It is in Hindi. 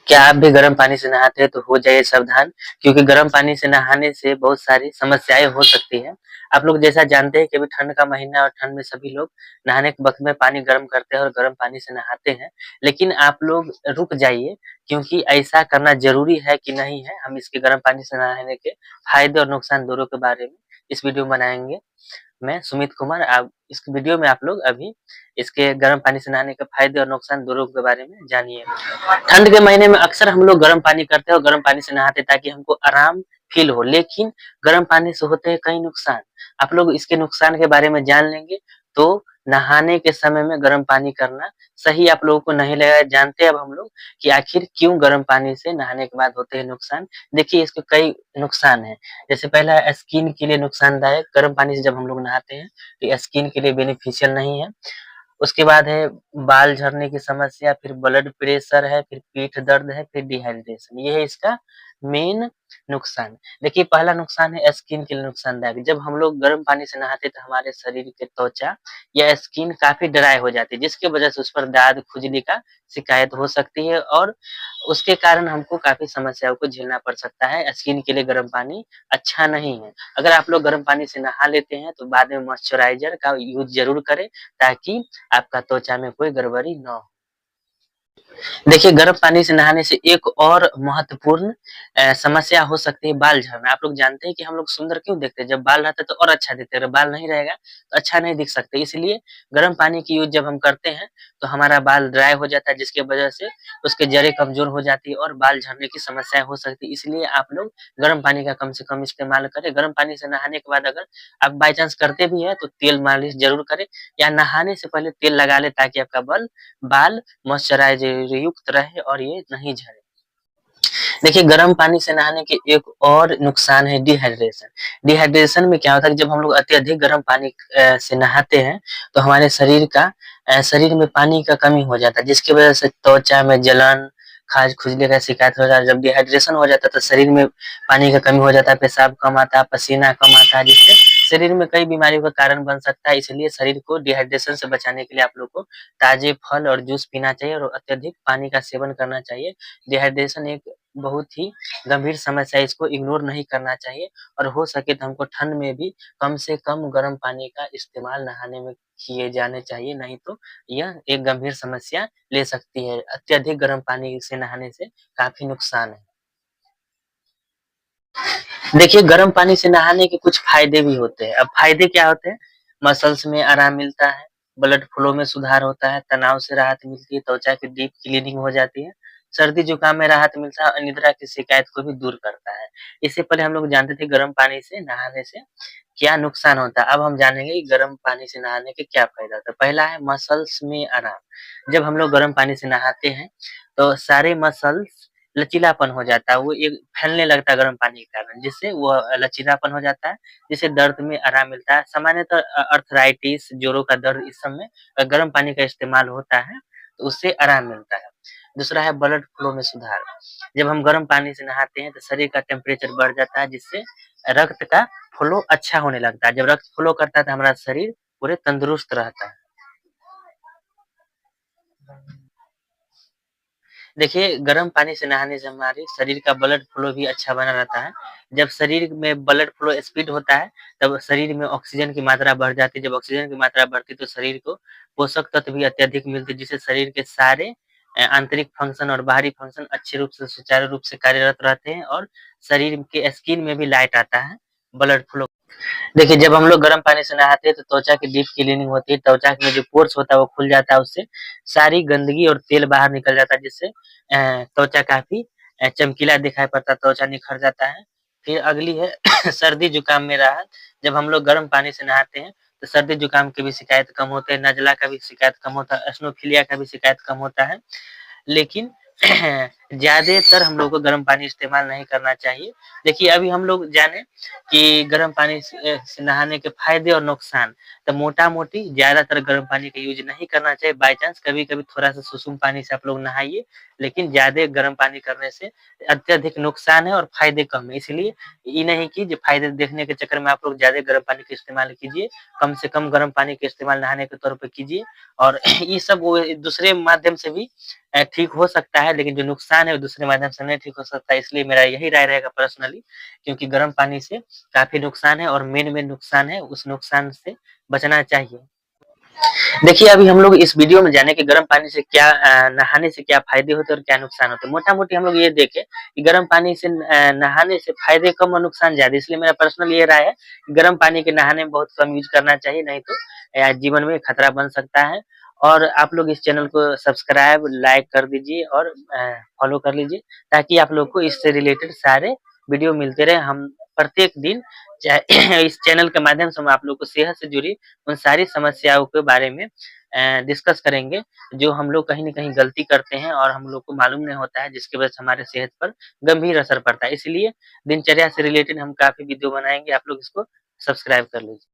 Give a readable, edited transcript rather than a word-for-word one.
क्या आप भी गर्म पानी से नहाते हैं तो हो जाइए सावधान, क्योंकि गर्म पानी से नहाने से बहुत सारी समस्याएँ हो सकती हैं। आप लोग जैसा जानते हैं कि अभी ठंड का महीना है और ठंड में सभी लोग नहाने के वक़्त में पानी गर्म करते हैं और गर्म पानी से नहाते हैं। लेकिन आप लोग रुक जाइए, क्योंकि ऐसा करना ज़रूरी है कि नहीं है, हम इसके गर्म पानी से नहाने के फ़ायदे और नुकसान दोनों के बारे में इस वीडियो में बनाएँगे। मैं सुमित कुमार, आप इस वीडियो में आप लोग अभी इसके गर्म पानी से नहाने के फ़ायदे और नुकसान दोनों के बारे में जानिए। ठंड के महीने में अक्सर हम लोग गर्म पानी करते हैं और गर्म पानी से नहाते हैं ताकि हमको आराम फ़ील हो, लेकिन गर्म पानी से होते हैं कई नुकसान। आप लोग इसके नुकसान के बारे में जान लेंगे, तो नहाने के समय में गर्म पानी करना सही आप लोगों को नहीं लगेगा। जानते हैं अब हम लोग कि आखिर क्यों गर्म पानी से नहाने के बाद होते हैं नुकसान। देखिए, इसके कई नुकसान हैं। जैसे पहला है स्किन के लिए नुकसानदायक, गर्म पानी से जब हम लोग नहाते हैं, तो ये स्किन के लिए बेनिफिशियल नहीं है। उसके बाद है बाल झड़ने की समस्या, फिर ब्लड प्रेशर है, फिर पीठ दर्द है, फिर डिहाइड्रेशन, ये है इसका मेन नुकसान। देखिए, पहला नुकसान है स्किन के लिए नुकसानदायक। जब हम लोग गर्म पानी से नहाते हैं तो हमारे शरीर की त्वचा या स्किन काफ़ी ड्राई हो जाती है, जिसकी वजह से उस पर दाद, खुजली का शिकायत हो सकती है और उसके कारण हमको काफ़ी समस्याओं को झेलना पड़ सकता है। स्किन के लिए गर्म पानी अच्छा नहीं है। अगर आप लोग गर्म पानी से नहा लेते हैं तो बाद में मॉइस्चराइज़र का यूज़ ज़रूर करें, ताकि आपका त्वचा में कोई गड़बड़ी ना हो। देखिए, गर्म पानी से नहाने से एक और महत्वपूर्ण समस्या हो सकती है बाल झड़ना। आप लोग जानते हैं कि हम लोग सुंदर क्यों दिखते हैं? जब बाल रहता है तो और अच्छा दिखते हैं, अगर बाल नहीं रहेगा तो अच्छा नहीं दिख सकते। इसलिए गर्म पानी की यूज़ जब हम करते हैं तो हमारा बाल ड्राई हो जाता है, जिसकी वजह से उसकी जड़ें कमज़ोर हो जाती है और बाल झड़ने की समस्याएँ हो सकती है। इसलिए आप लोग गर्म पानी का कम से कम इस्तेमाल करें। गर्म पानी से नहाने के बाद अगर आप बाय चांस करते भी हैं तो तेल मालिश ज़रूर करें, या नहाने से पहले तेल लगा लें, ताकि आपका बाल मॉइस्चराइज़र युक्त रहे और ये नहीं झड़े। देखिए, गर्म पानी से नहाने के एक और नुकसान है डिहाइड्रेशन। डिहाइड्रेशन में क्या होता है कि जब हम लोग अत्यधिक गर्म पानी से नहाते हैं, तो हमारे शरीर में पानी का कमी हो जाता है, जिसकी वजह से त्वचा में जलन, खाज, खुजली का शिकायत हो जाता है। जब डिहाइड्रेशन हो जाता है तो शरीर में पानी का कमी हो जाता है, पेशाब कम आता है, पसीना कम आता है, जिससे शरीर में कई बीमारियों का कारण बन सकता है। इसलिए शरीर को डिहाइड्रेशन से बचाने के लिए आप लोग को ताज़े फल और जूस पीना चाहिए और अत्यधिक पानी का सेवन करना चाहिए। डिहाइड्रेशन एक बहुत ही गंभीर समस्या है, इसको इग्नोर नहीं करना चाहिए और हो सके तो हमको ठंड में भी कम से कम गर्म पानी का इस्तेमाल नहाने में किए जाने चाहिए, नहीं तो यह एक गंभीर समस्या ले सकती है। अत्यधिक गर्म पानी से नहाने से काफ़ी नुकसान है। देखिए, गर्म पानी से नहाने के कुछ फ़ायदे भी होते हैं। अब फ़ायदे क्या होते हैं? मसल्स में आराम मिलता है, ब्लड फ्लो में सुधार होता है, तनाव से राहत मिलती है, त्वचा की डीप क्लीनिंग हो जाती है, सर्दी-जुकाम में राहत मिलता है और अनिद्रा की शिकायत को भी दूर करता है। इससे पहले हम लोग जानते थे गर्म पानी से नहाने से क्या नुकसान होता है। अब हम जानेंगे कि गर्म पानी से नहाने के क्या फ़ायदा होता है। पहला है मसल्स में आराम। जब हम लोग गर्म पानी से नहाते हैं, तो सारे मसल्स लचीलापन हो जाता है, वो एक फैलने लगता है गर्म पानी के कारण, जिससे वो लचीलापन हो जाता है, जिससे दर्द में आराम मिलता है। सामान्यतः अर्थराइटिस, जोड़ों का दर्द, इस सब में गर्म पानी का इस्तेमाल होता है, तो उससे आराम मिलता है। दूसरा है ब्लड फ्लो में सुधार। जब हम गर्म पानी से नहाते हैं तो शरीर का टेम्परेचर बढ़ जाता है, जिससे रक्त का फ्लो अच्छा होने लगता है। जब रक्त फ्लो करता है तो हमारा शरीर पूरे तंदुरुस्त रहता है। देखिए, गर्म पानी से नहाने से हमारे शरीर का ब्लड फ्लो भी अच्छा बना रहता है। जब शरीर में ब्लड फ्लो स्पीड होता है, तब शरीर में ऑक्सीजन की मात्रा बढ़ जाती है। जब ऑक्सीजन की मात्रा बढ़ती है, तो शरीर को पोषक तत्व भी अत्यधिक मिलते हैं, जिससे शरीर के सारे आंतरिक फंक्शन और बाहरी फंक्शन अच्छे रूप से, सुचारू रूप से कार्यरत रहते हैं और शरीर के स्किन में भी लाइट आता है, ब्लड फ्लो। देखिए, जब हम लोग गर्म पानी से नहाते हैं तो त्वचा की डीप क्लीनिंग होती है, त्वचा में जो पोर्स होता है वो खुल जाता है, उससे सारी गंदगी और तेल बाहर निकल जाता है, जिससे त्वचा काफ़ी चमकीला दिखाई पड़ता है, त्वचा निखर जाता है। फिर अगली है सर्दी-जुकाम में राहत। जब हम लोग गर्म पानी से नहाते हैं तो सर्दी-जुकाम की भी शिकायत कम होते हैं, नज़ला का भी शिकायत कम होता है, एओसिनोफिलिया का भी शिकायत कम होता है। लेकिन ज़्यादातर हम लोग को गर्म पानी इस्तेमाल नहीं करना चाहिए। देखिए, अभी हम लोग जाने कि गर्म पानी से नहाने के फ़ायदे और नुकसान। तो मोटा-मोटी ज़्यादातर गर्म पानी का यूज़ नहीं करना चाहिए। बाय चांस कभी-कभी थोड़ा-सा सुसुम पानी से आप लोग नहाइए, लेकिन ज़्यादा गर्म पानी करने से अत्यधिक नुकसान है और फ़ायदे कम है। इसलिए ये नहीं कि जो फ़ायदे देखने के चक्कर में आप लोग ज़्यादा गर्म पानी का इस्तेमाल कीजिए। कम से कम गर्म पानी का इस्तेमाल नहाने के तौर पे कीजिए और ये सब वो दूसरे माध्यम से भी ठीक हो सकता है, लेकिन जो नुकसान नुकसान है, दूसरे माध्यम से नहीं ठीक हो सकता है। इसलिए मेरा यही राय रहेगा पर्सनली, क्योंकि गर्म पानी से काफ़ी नुकसान है और मेन नुकसान है, उस नुकसान से बचना चाहिए। देखिए, अभी हम लोग इस वीडियो में जाने कि गर्म पानी से क्या नहाने से क्या फ़ायदे होते हैं और क्या नुकसान होते हैं। मोटा-मोटी हम लोग ये देखें कि गर्म पानी से नहाने से फ़ायदे कम और नुकसान ज़्यादा। इसलिए मेरा पर्सनल ये राय है कि गर्म पानी के नहाने में बहुत कम यूज़ करना चाहिए, नहीं तो जीवन में खतरा बन सकता है। और आप लोग इस चैनल को सब्सक्राइब, लाइक कर दीजिए और फॉलो कर लीजिए, ताकि आप लोग को इससे रिलेटेड सारे वीडियो मिलते रहे। हम प्रत्येक दिन इस चैनल के माध्यम से हम आप लोग को सेहत से जुड़ी उन सारी समस्याओं के बारे में डिस्कस करेंगे, जो हम लोग कहीं न कहीं गलती करते हैं और हम लोग को मालूम नहीं होता है, जिसकी वजह से हमारे सेहत पर गंभीर असर पड़ता है। इसलिए दिनचर्या से रिलेटेड हम काफ़ी वीडियो बनाएँगे, आप लोग इसको सब्सक्राइब कर लीजिए।